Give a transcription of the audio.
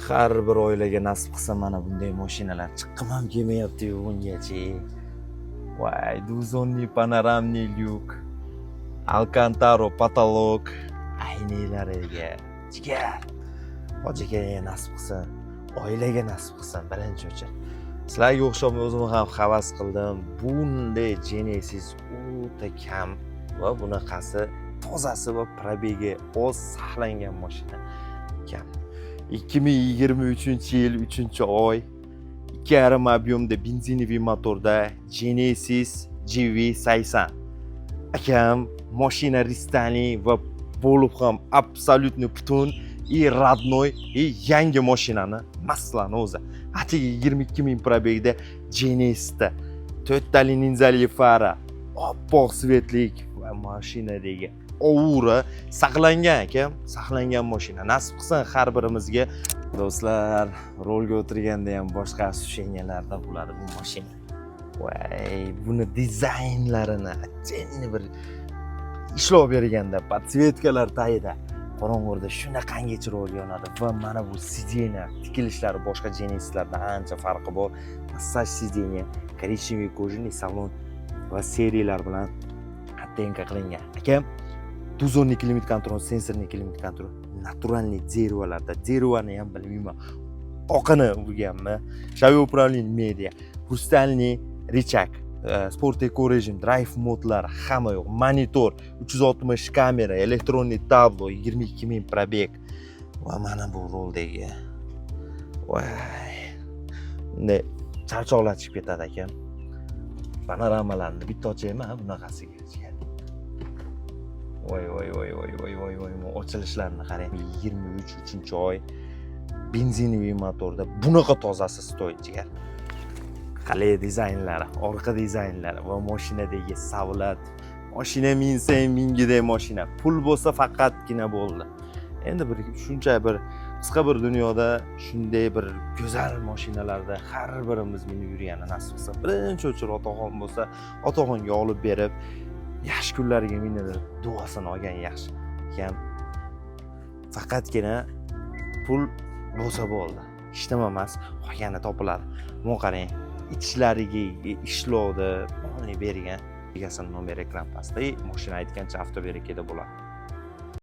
Har bir oilaga nasib qilsa mana bunday mashinalar chiqqim ham kelmayapti-yu bungacha. Voy, двухзонный panoramniy lyuk, Alcantara потолок, aynalariga jigar. Hojiga nasib qilsa, oilaga nasib qilsa birinchi o'chir. Sizlarga o'xshab o'zim ham havas qildim. Bunday Genesis o'ta kam va bunaqasi tozasi va probegi oz saqlangan mashina kam. 2023-yil 3-oy 2,5 объемda benzinoviy motorda Genesis GV80. Akam mashina ristali va bo'lib ham absolutni butun родной yangi mashinani maslani o'zi. Atigi 22,000 probegda Genesisda 4 tali ninzali fara, oppoq svetlik va mashinadagi ovura saqlangan akam, saqlangan mashina. Nasib qilsa har birimizga do'stlar, rolga o'tirganda ham boshqa ощущенияларда bo'ladi bu mashina. Voy, buni dizaynlarini attenni bir ishlov berganda, podsvetkalar tagida qorong'uda shunaqangi chiroyli yonadi va mana bu sideniya tikilishlari boshqa Genesislardan ancha farqi bor. Massaj sideniya, korичневый кожаный salon va seriyalar bilan attenka qilingan. Akam двухзонный klimat kontrol, sensorli klimat kontrol, naturalniy derevolarda, derevani ham bilmayman. Oqini bo'lganmi? Shavy управление media, хрустальный рычаг, sport eco rejim, drive modlar hamma yo'q. Monitor, 360 kamera, elektronniy tablo, 22,000 probeg. Va mana bu roldagi. Voy. Ne charchoqlatib ketadi ekan. Panoramalarni bitta ochayman bunaqasiga. Voy, ochilishlarni qarang. 23-oy benzinoviy motorda bunaqa tozasi stoy jigar. Qalay dizaynlari, orqa dizaynlari va mashinadagi savlat. Mashina minsang mingiday mashina. Pul bo'lsa faqatgina bo'ldi. Endi bir shuncha bir qisqa bir dunyoda shunday bir go'zal mashinalarda har birimiz minib yurgani nasib qilsa, birinchi o'chir otaxon bo'lsa, otaxonga olib berib, yaxshi kunlariga minib duosini olgan yaxshi. Ekan faqatgina pul bo'lsa bo'ldi. Hech nima emas, qolgani topiladi. Mana qarang, ichlariga ishlovda bergan. Egasini nomeri ekran pastda. Mashina aytgancha avtoberekada bo'ladi.